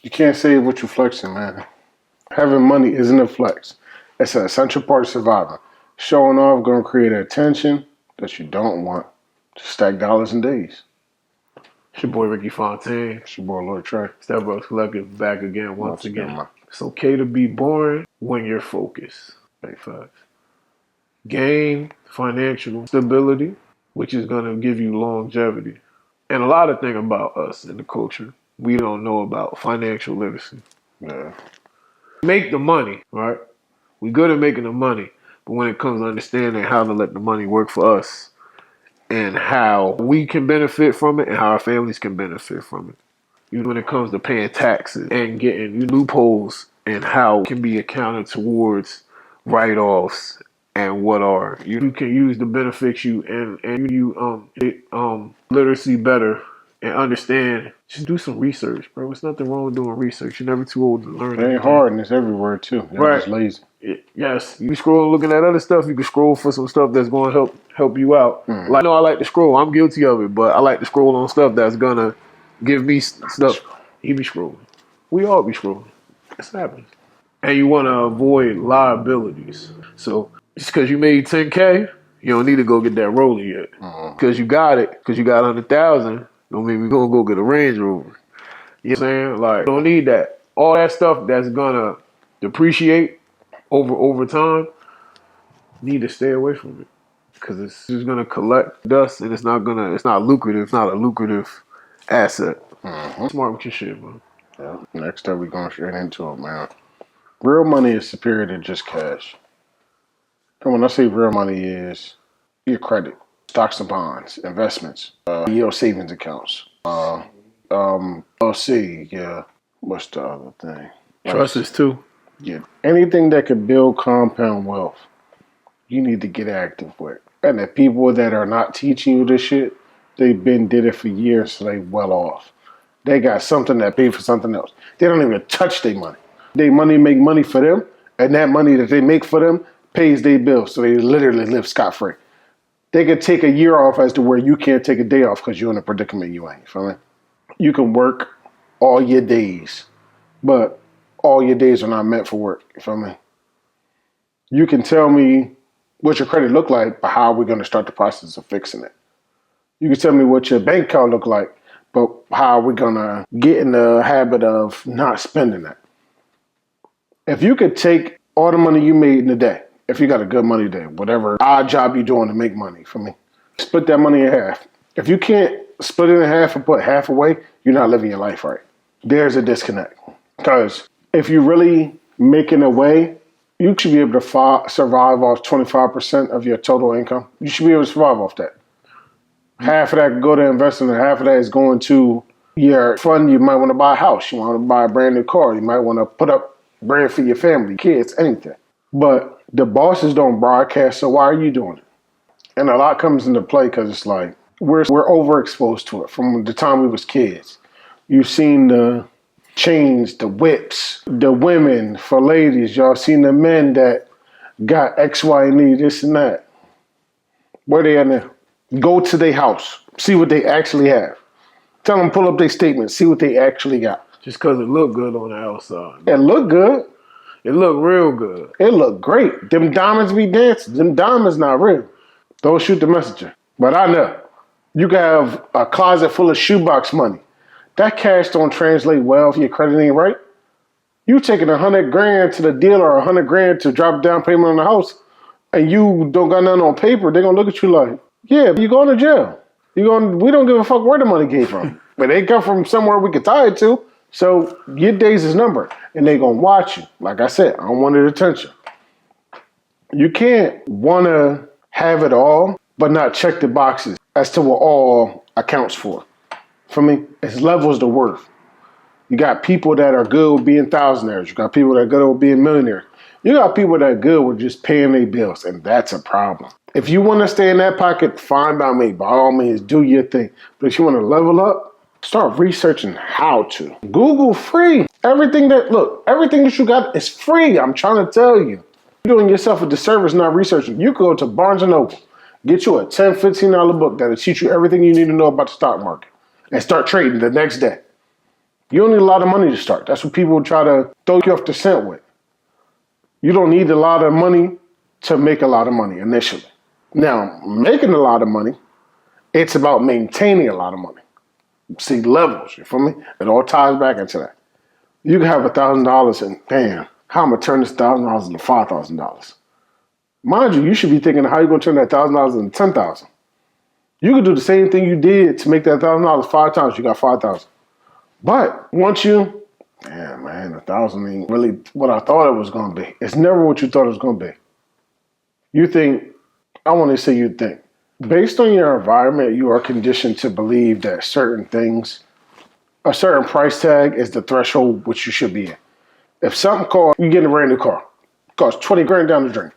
You can't save what you're flexing, man. Having money isn't a flex. It's an essential part of surviving. Showing off gonna create a tension that you don't want. Just stack dollars and days. It's your boy Ricky Fontaine. It's your boy Lord Trey. StepBrothers Collective back again once again. Man. It's okay to be boring when you're focused. Big facts. Gain financial stability, which is gonna give you longevity. And a lot of things about us in the culture we don't know about financial literacy. Yeah. Make the money, right? We good at making the money, but when it comes to understanding how to let the money work for us and how we can benefit from it and how our families can benefit from it. Even when it comes to paying taxes and getting loopholes and how it can be accounted towards write-offs and what are. You can use the benefits you and you literacy better and understand. Just do some research, bro. There's nothing wrong with doing research. You're never too old to learn. It ain't hard and it's everywhere too. You're right. just lazy. Yes. You scroll looking at other stuff, you can scroll for some stuff that's going to help you out. Like, I know I like to scroll. I'm guilty of it, but I like to scroll on stuff that's going to give me stuff. He be scrolling. We all be scrolling. This happens. And you want to avoid liabilities. So just because you made 10K, you don't need to go get that roller yet. Because you got it, because you got 100,000, don't mean we're going to go get a Range Rover. You know what I'm saying? Like, don't need that. All that stuff that's going to depreciate over time, need to stay away from it. Because it's just going to collect dust and it's not lucrative. It's not a lucrative asset. Smart with your shit, man. Yeah. Next up, we're going straight into it, man. Real money is superior to just cash. And when I say real money is your credit, stocks and bonds, investments, your savings accounts, LC, yeah. What's the other thing? Trusts too. Yeah. Anything that could build compound wealth, you need to get active with. And the people that are not teaching you this shit, they've been did it for years, so they well off. They got something that paid for something else. They don't even touch their money. Their money make money for them, and that money that they make for them pays their bills, so they literally live scot-free. They could take a year off as to where you can't take a day off because you're in a predicament you ain't. You feel me? You can work all your days, but all your days are not meant for work. You feel me? You can tell me what your credit look like, but how are we going to start the process of fixing it? You can tell me what your bank account look like, but how are we going to get in the habit of not spending that? If you could take all the money you made in a day, if you got a good money day, whatever odd job you're doing to make money, for me, split that money in half. If you can't split it in half and put half away, you're not living your life right. There's a disconnect. Because if you're really making a way, you should be able to survive off 25% of your total income. You should be able to survive off that. Half of that can go to investing, and half of that is going to your fund. You might want to buy a house. You want to buy a brand new car. You might want to put up bread for your family, kids, anything. But the bosses don't broadcast, so why are you doing it? And a lot comes into play because it's like we're overexposed to it from the time we was kids. You've seen the chains, the whips, the women for ladies. Y'all seen the men that got X, Y, and E, this and that. Where they at now? Go to their house. See what they actually have. Tell them pull up their statement. See what they actually got. Just because it looked good on the outside. It looked good. It looked real good. It looked great. Them diamonds be dancing. Them diamonds not real. Don't shoot the messenger. But I know. You can have a closet full of shoebox money. That cash don't translate well if your credit ain't right. You taking $100,000 to the dealer or $100,000 to drop down payment on the house, and you don't got nothing on paper, they're gonna look at you like, yeah, you going to jail. We don't give a fuck where the money came from. But they come from somewhere we can tie it to. So your days is numbered, and they gonna watch you. Like I said, I don't want their attention. You can't wanna have it all, but not check the boxes as to what all accounts for. For me, it's levels to worth. You got people that are good with being thousandaires. You got people that are good with being millionaires. You got people that are good with just paying their bills, and that's a problem. If you want to stay in that pocket, fine by me. By all means, do your thing. But if you want to level up, start researching how to. Google free. Everything that you got is free. I'm trying to tell you. You're doing yourself a disservice not researching. You can go to Barnes & Noble, get you a $10, $15 book that'll teach you everything you need to know about the stock market and start trading the next day. You don't need a lot of money to start. That's what people try to throw you off the scent with. You don't need a lot of money to make a lot of money initially. Now, making a lot of money, it's about maintaining a lot of money. See levels, you feel me? It all ties back into that. You can have $1,000 and damn, how I'm gonna turn this $1,000 into $5,000. Mind you, you should be thinking how you're gonna turn that $1,000 into $10,000. You could do the same thing you did to make that $1,000 5 times. You got 5,000. But once you, damn man, 1,000 ain't really what I thought it was gonna be. It's never what you thought it was gonna be. You think, I want to say you think, based on your environment, you are conditioned to believe that certain things, a certain price tag is the threshold which you should be in. If something costs, you get a brand new car, costs 20 grand down the drain.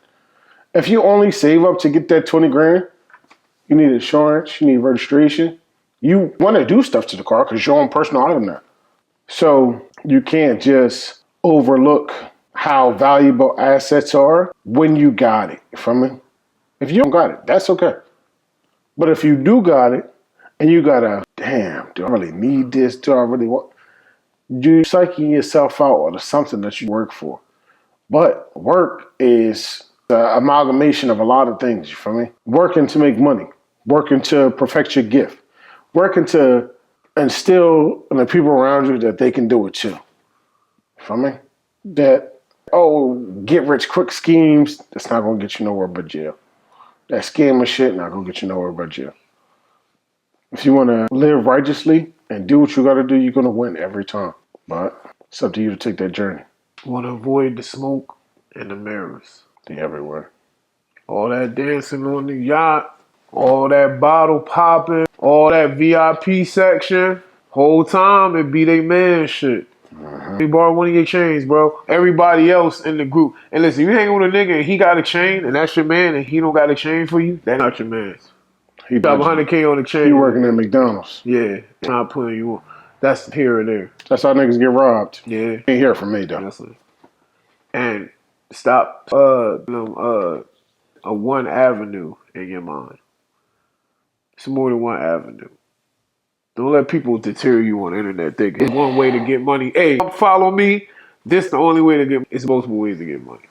If you only save up to get that 20 grand, you need insurance, you need registration. You want to do stuff to the car because your own personal item now. So you can't just overlook how valuable assets are when you got it. You feel me? If you don't got it, that's okay. But if you do got it and you gotta, damn, do I really need this? Do I really want? You psyching yourself out or something that you work for. But work is the amalgamation of a lot of things, you feel me? Working to make money, working to perfect your gift, working to instill in the people around you that they can do it too. You feel me? That, get rich quick schemes, that's not gonna get you nowhere but jail. That scamming shit not gonna get you nowhere but jail. If you wanna live righteously and do what you gotta do, you're gonna win every time. But it's up to you to take that journey. Want to avoid the smoke and the mirrors. They everywhere. All that dancing on the yacht, all that bottle popping, all that VIP section. Whole time it be they man shit. You borrow one of your chains, bro. Everybody else in the group. And listen, you hang with a nigga and he got a chain and that's your man and he don't got a chain for you, that's not your man. He got 100K on the chain. You working at McDonald's. Yeah, not putting you on. That's here and there. That's how niggas get robbed. Yeah. Ain't hear from me though. Honestly. And stop a one avenue in your mind. It's more than one avenue. Don't let people deter you on the internet thinking it's one way to get money. Hey, follow me. This the only way to get. It's multiple ways to get money.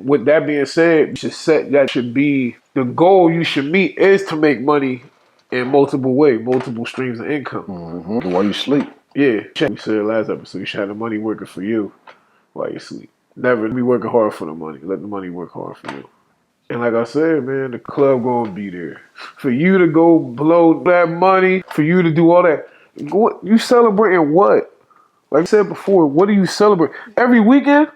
With that being said, you should set that should be the goal you should meet is to make money in multiple ways, multiple streams of income. Mm-hmm. While you sleep. Yeah. We said last episode, you should have the money working for you while you sleep. Never be working hard for the money. Let the money work hard for you. And like I said, man, the club gonna be there. For you to go blow that money, for you to do all that, what you celebrating what? Like I said before, what do you celebrate? Every weekend,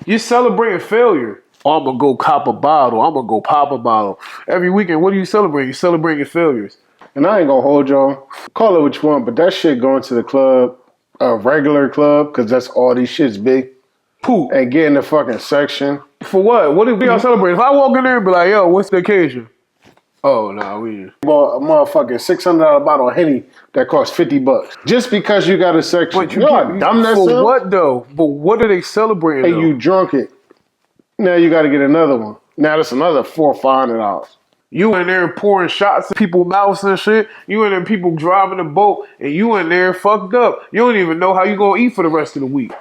you're celebrating failure. Oh, I'm gonna go cop a bottle. I'm gonna go pop a bottle. Every weekend, what are you celebrating? You're celebrating your failures. And I ain't gonna hold y'all. Call it what you want, but that shit going to the club, a regular club, because that's all these shits big. Poop. And get in the fucking section. For what? What are y'all celebrating? If I walk in there and be like, yo, what's the occasion? Oh, no, we... Well, a motherfucking $600 bottle of Henny that costs $50. Just because you got a section. But you know how dumb that for sounds? what, though? But what are they celebrating, And you drunk it. Now you got to get another one. Now that's another $400 or $500. You in there pouring shots in people's mouths and shit. You in there people driving the boat. And you in there fucked up. You don't even know how you going to eat for the rest of the week.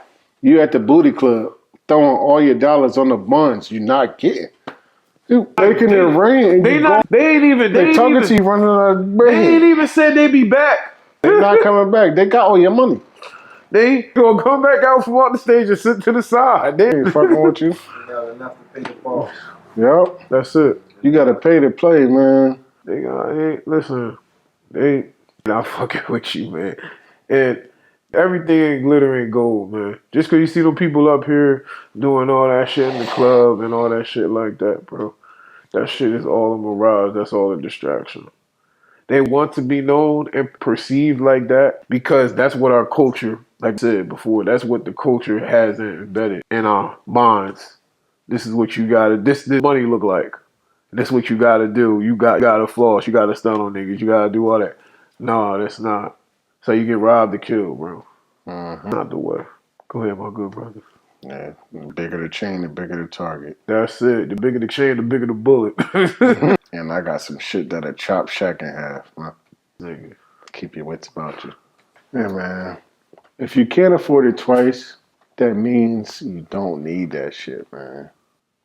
You at the booty club throwing all your dollars on the buns you're not getting. You making it rain. They ain't even talking to you running out of bread. They ain't even said they be back. They're not coming back. They got all your money. They gonna come back out from off the stage and sit to the side. They ain't fucking with you. You got enough to pay the boss. Yep. That's it. You gotta pay to play, man. Listen, they not fucking with you, man. And everything ain't glitter and gold, man. Just because you see them people up here doing all that shit in the club and all that shit like that, bro. That shit is all a mirage. That's all a distraction. They want to be known and perceived like that because that's what our culture, like I said before, that's what the culture has embedded in our minds. This is what you gotta, this money look like. This what you gotta do. You gotta floss. You gotta stun on niggas. You gotta do all that. No, that's not. So you get robbed to kill, bro. Mm-hmm. Not the way. Go ahead, my good brother. Yeah, the bigger the chain, the bigger the target. That's it. The bigger the chain, the bigger the bullet. And I got some shit that'll chop Shaq in half, man. Nigga. Keep your wits about you. Yeah, man. If you can't afford it twice, that means you don't need that shit, man.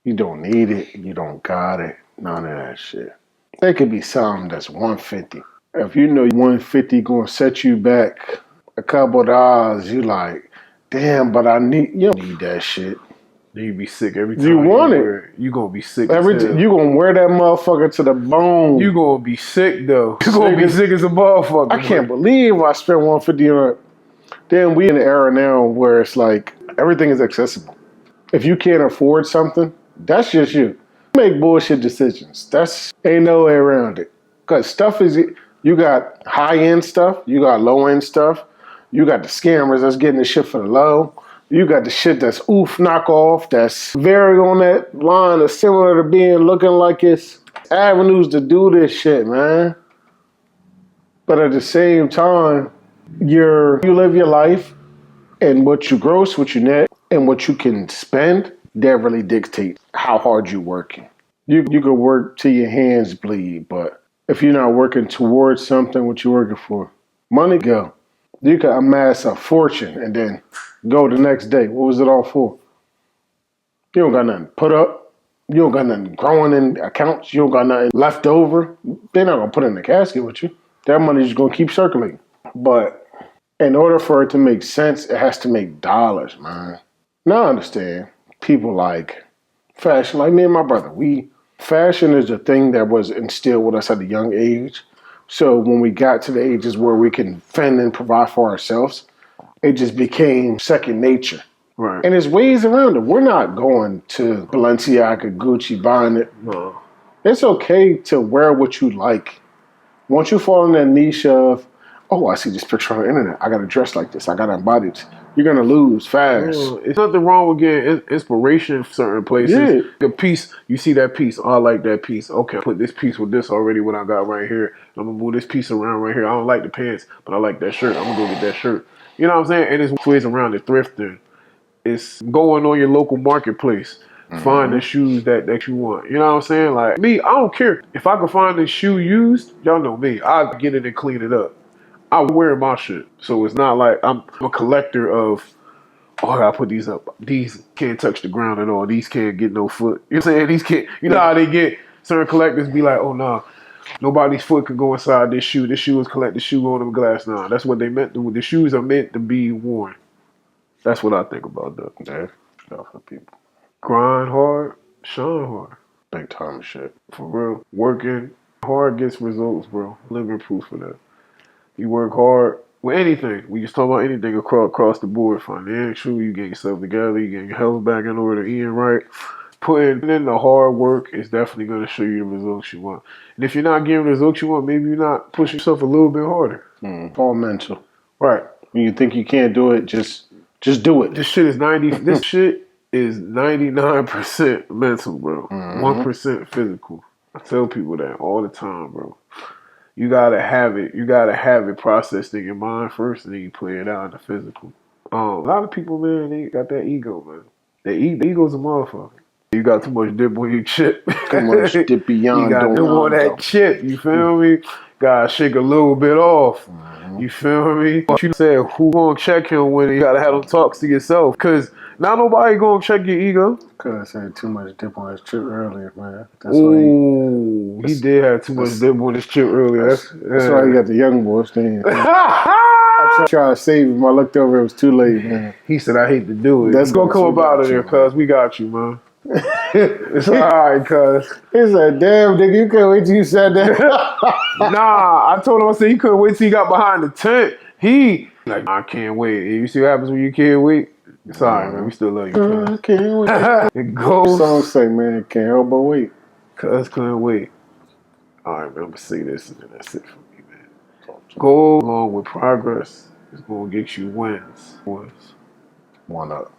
You don't need it. You don't got it. None of that shit. There could be something that's 150. If you know 150 gonna set you back a couple of dollars, you like, damn, but you don't need that shit. You be sick every time You want it. wear it. You gonna be sick as hell. You gonna wear that motherfucker to the bone. You gonna be sick though. You gonna be sick as a motherfucker. I can't believe I spent 150 on it. Then we in the era now where it's like everything is accessible. If you can't afford something, that's just you. Make bullshit decisions. That's ain't no way around it. Cause stuff is you got high end stuff, you got low end stuff, you got the scammers that's getting the shit for the low. You got the shit that's knockoff, that's very on that line of similar to being looking like it's avenues to do this shit, man. But at the same time, you live your life and what you gross, what you net, and what you can spend, that really dictates how hard you're working. You can work till your hands bleed, but if you're not working towards something, what you working for? Money go. You can amass a fortune and then go the next day. What was it all for? You don't got nothing put up. You don't got nothing growing in accounts. You don't got nothing left over. They're not going to put it in the casket with you. That money's just going to keep circulating. But in order for it to make sense, it has to make dollars, man. Now I understand people like fashion, like me and my brother. Fashion is a thing that was instilled with us at a young age. So when we got to the ages where we can fend and provide for ourselves, it just became second nature. Right. And there's ways around it. We're not going to Balenciaga, Gucci, buying it. No. It's okay to wear what you like. Once you fall in that niche of, oh, I see this picture on the internet. I got to dress like this. I got to embody it. You're going to lose fast. It's nothing wrong with getting inspiration from certain places. Yeah. The piece, you see that piece. Oh, I like that piece. Okay, put this piece with this already what I got right here. I'm going to move this piece around right here. I don't like the pants, but I like that shirt. I'm going to go get that shirt. You know what I'm saying? And there's ways around it. Thrifting. It's going on your local marketplace. Find the shoes that you want. You know what I'm saying? Like me, I don't care. If I can find this shoe used, y'all know me. I get it and clean it up. I wear my shit. So it's not like I'm a collector of, oh, I gotta put these up. These can't touch the ground at all. These can't get no foot. You know what I'm saying? These can't, you know how they get, certain collectors be like, oh, no, nobody's foot could go inside this shoe. This shoe is collected shoe on them glass. Nah, that's what they meant to. The shoes are meant to be worn. That's what I think about that. Yeah, stuff for people. Grind hard, shine hard. Big time shit. For real. Working hard gets results, bro. Living proof of that. You work hard with anything. We just talk about anything across the board. Financial, you get yourself together, you get your health back in order, eating right. Putting in the hard work is definitely going to show you the results you want. And if you're not getting the results you want, maybe you're not pushing yourself a little bit harder. All mental. Right. When you think you can't do it, just do it. This shit is 99% mental, bro. 1% physical. I tell people that all the time, bro. You gotta have it. You gotta have it processed in your mind first, and then you play it out in the physical. A lot of people, man, they got that ego, man. The ego's a motherfucker. You got too much dip on your chip. Too much dip beyond. You got to on that chip. You feel me? Gotta shake a little bit off. You feel me? But you said who gonna check him when you gotta have them talks to yourself? Cause not nobody gonna check your ego. Cause I had too much dip on his chip earlier, man. That's he did have too much dip on his chip earlier. That's why he got the young boys thing. I tried to save him. I looked over, it was too late, man. He said, I hate to do it. That's gonna come up out of there, cuz we got you, man. It's alright, cuz. He said, damn, nigga, you couldn't wait till you said that. Nah, I told him, I said, he couldn't wait till he got behind the tent. He, like, I can't wait. You see what happens when you can't wait? It's alright, man. We still love you, cuz. I can't wait. It goes. Songs say, man, can't help but wait. Cuz couldn't wait. Alright, man, I'm gonna say this and then that's it for me, man. Go along with progress. It's gonna get you wins. One up.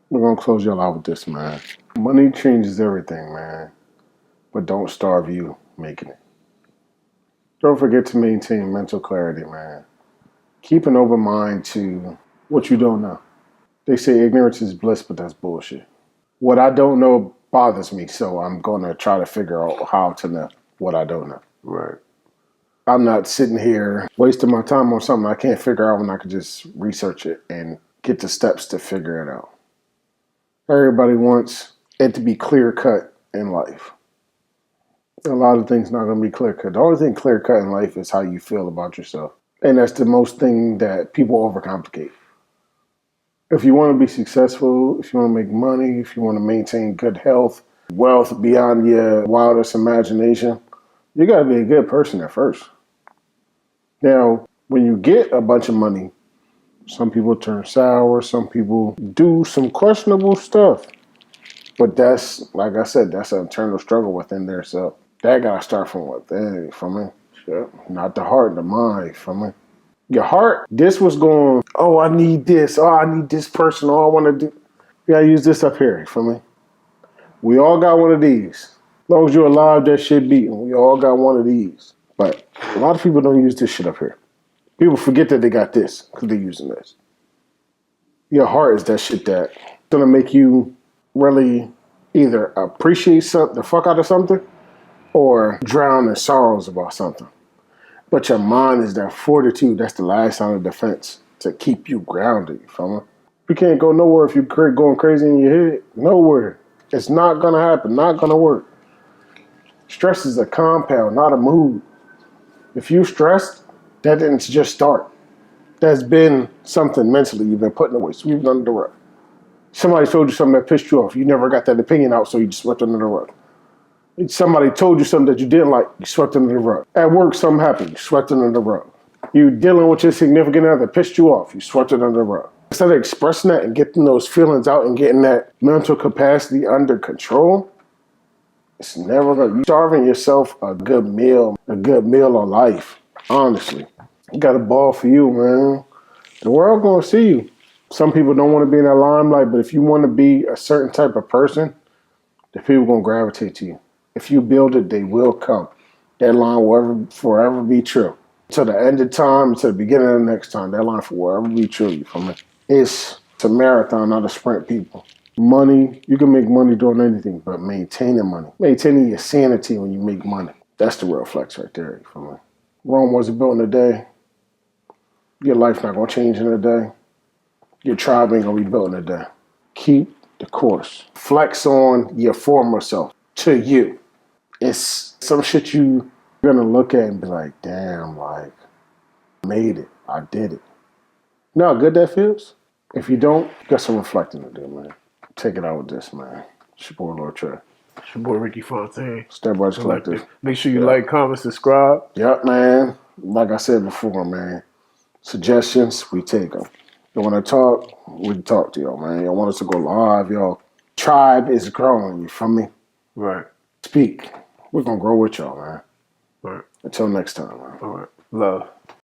We're gonna close y'all out with this, man. Money changes everything, man. But don't starve you making it. Don't forget to maintain mental clarity, man. Keep an open mind to what you don't know. They say ignorance is bliss, but that's bullshit. What I don't know bothers me, so I'm gonna try to figure out how to know what I don't know. Right. I'm not sitting here wasting my time on something I can't figure out when I could just research it and get the steps to figure it out. Everybody wants it to be clear cut in life. A lot of things not going to be clear cut. The only thing clear cut in life is how you feel about yourself. And that's the most thing that people overcomplicate. If you want to be successful, if you want to make money, if you want to maintain good health, wealth beyond your wildest imagination, you got to be a good person at first. Now, when you get a bunch of money, some people turn sour, some people do some questionable stuff. But that's, like I said, that's an internal struggle within their self. That got to start from within, from me. Not the heart, the mind, from me. Your heart, this was going, oh, I need this. Oh, I need this person. Oh, I want to do. You got to use this up here, for me. We all got one of these. As long as you're alive, that shit beating. We all got one of these. But a lot of people don't use this shit up here. People forget that they got this because they're using this. Your heart is that shit that's going to make you really either appreciate the fuck out of something or drown in sorrows about something. But your mind is that fortitude. That's the last line of defense to keep you grounded. You feel me? You can't go nowhere if you're going crazy in your head. Nowhere. It's not going to happen. Not going to work. Stress is a compound, not a mood. If you're stressed, that didn't just start. That's been something mentally you've been putting away, sweeping under the rug. Somebody told you something that pissed you off. You never got that opinion out, so you just swept under the rug. Somebody told you something that you didn't like, you swept under the rug. At work, something happened, you swept under the rug. You dealing with your significant other, pissed you off, you swept it under the rug. Instead of expressing that and getting those feelings out and getting that mental capacity under control, it's never going to. You're starving yourself a good meal of life, honestly. You got a ball for you, man. The world going to see you. Some people don't want to be in that limelight, but if you want to be a certain type of person, the people going to gravitate to you. If you build it, they will come. That line will forever be true. To the end of time, to the beginning of the next time, that line will forever be true. You feel me? It's a marathon, not a sprint, people. Money, you can make money doing anything, but maintaining money. Maintaining your sanity when you make money. That's the real flex right there. You feel me? Rome wasn't built in a day. Your life not going to change in a day. Your tribe ain't going to be built in a day. Keep the course. Flex on your former self to you. It's some shit you're going to look at and be like, damn, like, I made it. I did it. You know how good that feels? If you don't, you got some reflecting to do, man. Take it out with this, man. It's your boy, Lord Trey. It's your boy, Ricky Fontaine. StepBrothers Collective. Make sure you like, comment, subscribe. Yep, man. Like I said before, man. Suggestions, we take them. You want to talk, we talk to y'all, man. Y'all want us to go live, y'all. Tribe is growing, you feel me? Right. Speak. We're going to grow with y'all, man. Right. Until next time, man. All right. Love.